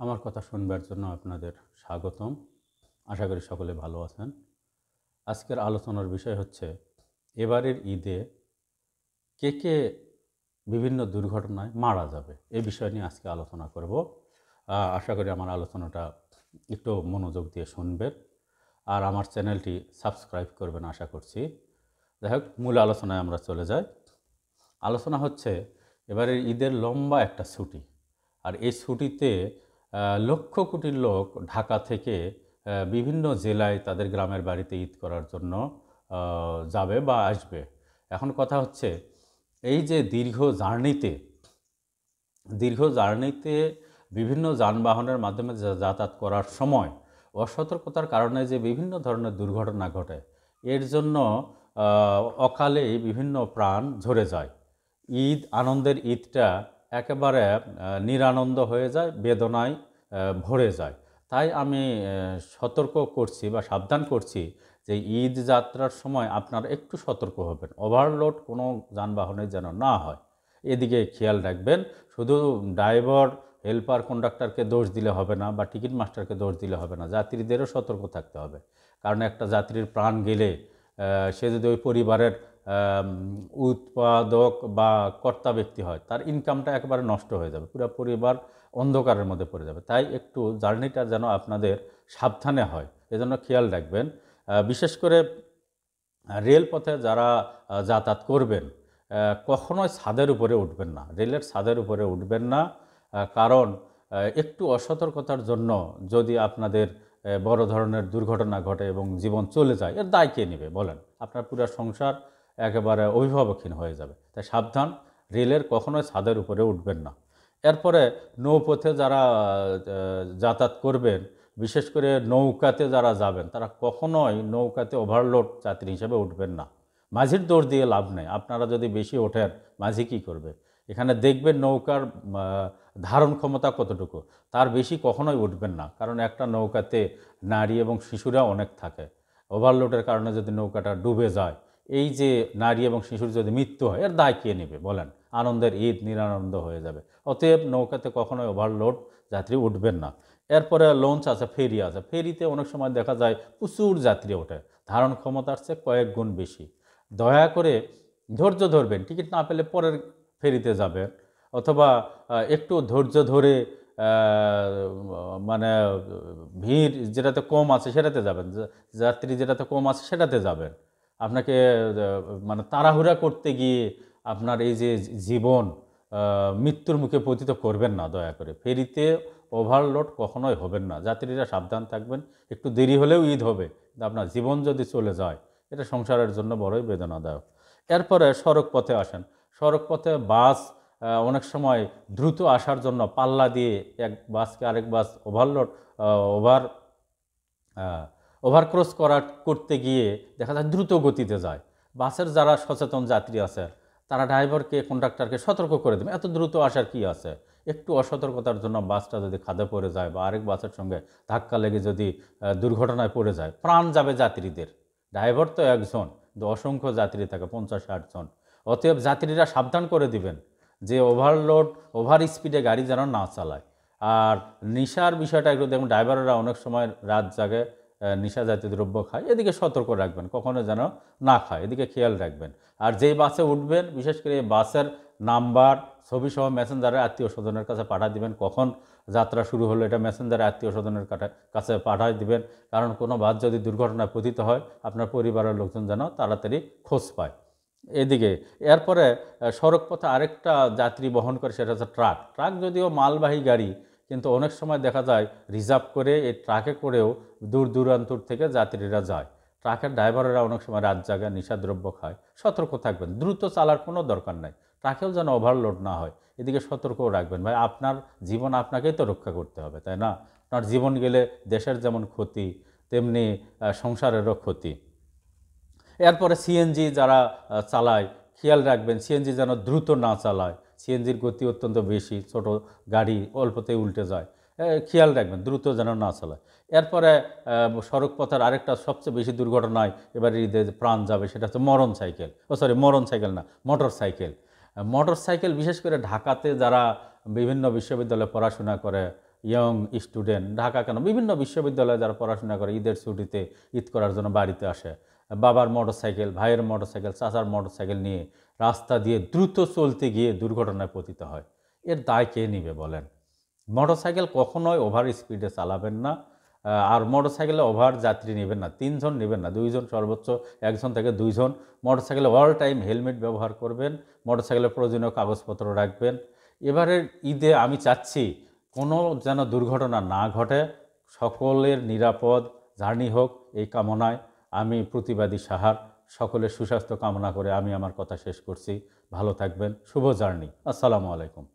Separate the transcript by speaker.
Speaker 1: আমার কথা শুনবার জন্য আপনাদের স্বাগতম। আশা করি সকলে ভালো আছেন। আজকের আলোচনার বিষয় হচ্ছে এবারের ঈদে কে বিভিন্ন দুর্ঘটনায় মারা যাবে। এই বিষয় নিয়ে আজকে আলোচনা করব। আশা করি আমার আলোচনাটা একটু মনোযোগ দিয়ে শুনবেন আর আমার চ্যানেলটি সাবস্ক্রাইব করবেন আশা করছি। যাই হোক, মূল আলোচনায় আমরা চলে যাই। আলোচনা হচ্ছে এবারের ঈদের লম্বা একটা ছুটি, আর এই ছুটিতে লক্ষ কোটি লোক ঢাকা থেকে বিভিন্ন জেলায় তাদের গ্রামের বাড়িতে ঈদ করার জন্য যাবে বা আসবে। এখন কথা হচ্ছে এই যে দীর্ঘ জার্নিতে বিভিন্ন যানবাহনের মাধ্যমে যাতায়াত করার সময় অসতর্কতার কারণে যে বিভিন্ন ধরনের দুর্ঘটনা ঘটে, এর জন্য অকালেই বিভিন্ন প্রাণ ঝরে যায়। আনন্দের ঈদটা একেবারে নিরানন্দ হয়ে যায়, বেদনায় ভরে যায়। তাই আমি সতর্ক করছি বা সাবধান করছি যে ঈদ যাত্রার সময় আপনারা একটু সতর্ক হবেন, ওভারলোড কোনো যানবাহনে যেন না হয়, এদিকে খেয়াল রাখবেন। শুধু ড্রাইভার, হেল্পার, কন্ডাক্টরকে দোষ দিলে হবে না বা টিকিট মাস্টারকে দোষ দিলে হবে না, যাত্রীদেরও সতর্ক থাকতে হবে। কারণ একটা যাত্রীর প্রাণ গেলে সে যদি ওই পরিবারের উৎপাদক বা কর্তা ব্যক্তি হয়, তার ইনকামটা একেবারে নষ্ট হয়ে যাবে, পুরো পরিবার অন্ধকারের মধ্যে পড়ে যাবে। তাই একটু জার্নিটা যেন আপনাদের সাবধানে হয়, এজন্য খেয়াল রাখবেন। বিশেষ করে রেলপথে যারা যাতায়াত করবেন, কখনোই ছাদের উপরে উঠবেন না, রেলের ছাদের উপরে উঠবেন না। কারণ একটু অসতর্কতার জন্য যদি আপনাদের বড় ধরনের দুর্ঘটনা ঘটে এবং জীবন চলে যায়, এর দায় কে নেবে বলেন? আপনার পুরো সংসার একেবারে অভিভাবকহীন হয়ে যাবে। তাই সাবধান, রেলের কখনোই ছাদের উপরে উঠবেন না। এরপরে নৌপথে যারা যাতায়াত করবেন, বিশেষ করে নৌকাতে যারা যাবেন, তারা কখনোই নৌকাতে ওভারলোড যাত্রী হিসেবে উঠবেন না। মাঝির দৌড় দিয়ে লাভ নেই, আপনারা যদি বেশি ওঠেন মাঝি কী করবে? এখানে দেখবেন নৌকার ধারণ ক্ষমতা কতটুকু, তার বেশি কখনোই উঠবেন না। কারণ একটা নৌকাতে নারী এবং শিশুরা অনেক থাকে, ওভারলোডের কারণে যদি নৌকাটা ডুবে যায়, এই যে নারী এবং শিশুর যদি মৃত্যু হয়, এর দায় কে নেবে বলেন? আনন্দের ঈদ নিরানন্দ হয়ে যাবে। অতএব নৌকাতে কখনোই ওভারলোড যাত্রী উঠবেন না। এরপরে লঞ্চ আছে, ফেরি আছে। ফেরিতে অনেক সময় দেখা যায় প্রচুর যাত্রী ওঠে, ধারণ ক্ষমতার চেয়ে কয়েক গুণ বেশি। দয়া করে ধৈর্য ধরবেন, টিকিট না পেলে পরের ফেরিতে যাবেন, অথবা একটু ধৈর্য ধরে মানে ভিড় যেটাতে কম আছে সেটাতে যাবেন, যাত্রী যেটাতে কম আছে সেটাতে যাবেন। আপনাকে মানে তাড়াহুড়া করতে গিয়ে আপনার এই যে জীবন মৃত্যুর মুখে পতিত করবেন না। দয়া করে ফেরিতে ওভারলোড কখনোই হবেন না, যাত্রীরা সাবধান থাকবেন। একটু দেরি হলেও ঈদ হবে, কিন্তু আপনার জীবন যদি চলে যায়, এটা সংসারের জন্য বড়ই বেদনাদায়ক। এরপরে সড়ক পথে আসেন। সড়ক পথে বাস অনেক সময় দ্রুত আসার জন্য পাল্লা দিয়ে এক বাসকে আরেক বাস ওভার ওভারক্রস করতে গিয়ে দেখা যায় দ্রুত গতিতে যায়। বাসের যারা সচেতন যাত্রী আছে, তারা ড্রাইভারকে, কন্ডাক্টরকে সতর্ক করে দেবে, এত দ্রুত আসার কি আছে? একটু অসতর্কতার জন্য বাসটা যদি খাদে পড়ে যায় বা আরেক বাসের সঙ্গে ধাক্কা লেগে যদি দুর্ঘটনায় পড়ে যায়, প্রাণ যাবে যাত্রীদের। ড্রাইভার তো একজন, কিন্তু অসংখ্য যাত্রী থাকে, 50-60 জন। অতএব যাত্রীরা সাবধান করে দিবেন যে ওভার স্পিডে গাড়ি যেন না চালায়। আর নেশার বিষয়টা একটু দেখুন, ড্রাইভাররা অনেক সময় রাত জাগে, নেশা জাতীয় দ্রব্য খায়, এদিকে সতর্ক রাখবেন, কখনো যেন না খায়, এদিকে খেয়াল রাখবেন। আর যেই বাসে উঠবেন, বিশেষ করে এই বাসের নাম্বার ছবি সহ মেসেঞ্জারে আত্মীয় স্বজনের কাছে পাঠিয়ে দিবেন। কখন যাত্রা শুরু হলো এটা মেসেঞ্জারে আত্মীয় স্বজনের কাছে পাঠিয়ে দিবেন। কারণ কোনো বাস যদি দুর্ঘটনায় পতিত হয়, আপনার পরিবারের লোকজন যেন তাড়াতাড়ি খোঁজ পায়। এদিকে এরপরে সড়ক পথে আরেকটা যাত্রী বহন করে, সেটা হচ্ছে ট্রাক। ট্রাক যদিও মালবাহী গাড়ি, কিন্তু অনেক সময় দেখা যায় রিজার্ভ করে এই ট্রাকে করেও দূর দূরান্তর থেকে যাত্রীরা যায়। ট্রাকের ড্রাইভারেরা অনেক সময় রাত জায়গা নেশাদ্রব্য খায়। সতর্ক থাকবেন, দ্রুত চালার কোনো দরকার নাই, ট্রাকেও যেন ওভারলোড না হয়, এদিকে সতর্কও রাখবেন। ভাই, আপনার জীবন আপনাকেই তো রক্ষা করতে হবে, তাই না? আপনার জীবন গেলে দেশের যেমন ক্ষতি, তেমনি সংসারেরও ক্ষতি। এরপরে সিএনজি যারা চালায়, খেয়াল রাখবেন সিএনজি যেন দ্রুত না চালায়। সিএনজির গতি অত্যন্ত বেশি, ছোট গাড়ি অল্পতেই উল্টে যায়, খেয়াল রাখবেন দ্রুত যেন না চালায়। এরপরে সড়ক পথের আরেকটা সবচেয়ে বেশি দুর্ঘটনায় এবার ঈদে প্রাণ যাবে, সেটা হচ্ছে মরণ সাইকেল না, মোটর সাইকেল। মোটর সাইকেল বিশেষ করে ঢাকাতে যারা বিভিন্ন বিশ্ববিদ্যালয়ে পড়াশোনা করে, ইয়ং স্টুডেন্ট, ঢাকা কেন বিভিন্ন বিশ্ববিদ্যালয়ে যারা পড়াশোনা করে ঈদের ছুটিতে ঈদ করার জন্য বাড়িতে আসে, বাবার মোটরসাইকেল, ভাইয়ের মোটরসাইকেল, চাচার মোটরসাইকেল নিয়ে রাস্তা দিয়ে দ্রুত চলতে গিয়ে দুর্ঘটনায় পতিত হয়। এর দায় কে নিবে বলেন? মোটরসাইকেল কখনোই ওভার স্পিডে চালাবেন না। আর মোটরসাইকেলে ওভার যাত্রী নেবেন না, 3 জন নেবেন না, 2 জন, সর্বোচ্চ 1 জন থেকে 2 জন। মোটরসাইকেলে অল টাইম হেলমেট ব্যবহার করবেন, মোটরসাইকেলের প্রয়োজনীয় কাগজপত্র রাখবেন। এবারের ঈদে আমি চাচ্ছি কোনো যেন দুর্ঘটনা না ঘটে, সকলের নিরাপদ জার্নি হোক এই কামনায় আমি প্রতিবাদী সাহার সকলের সুস্বাস্থ্য কামনা করে আমি আমার কথা শেষ করছি। ভালো থাকবেন, শুভ জার্নি। আসসালামু আলাইকুম।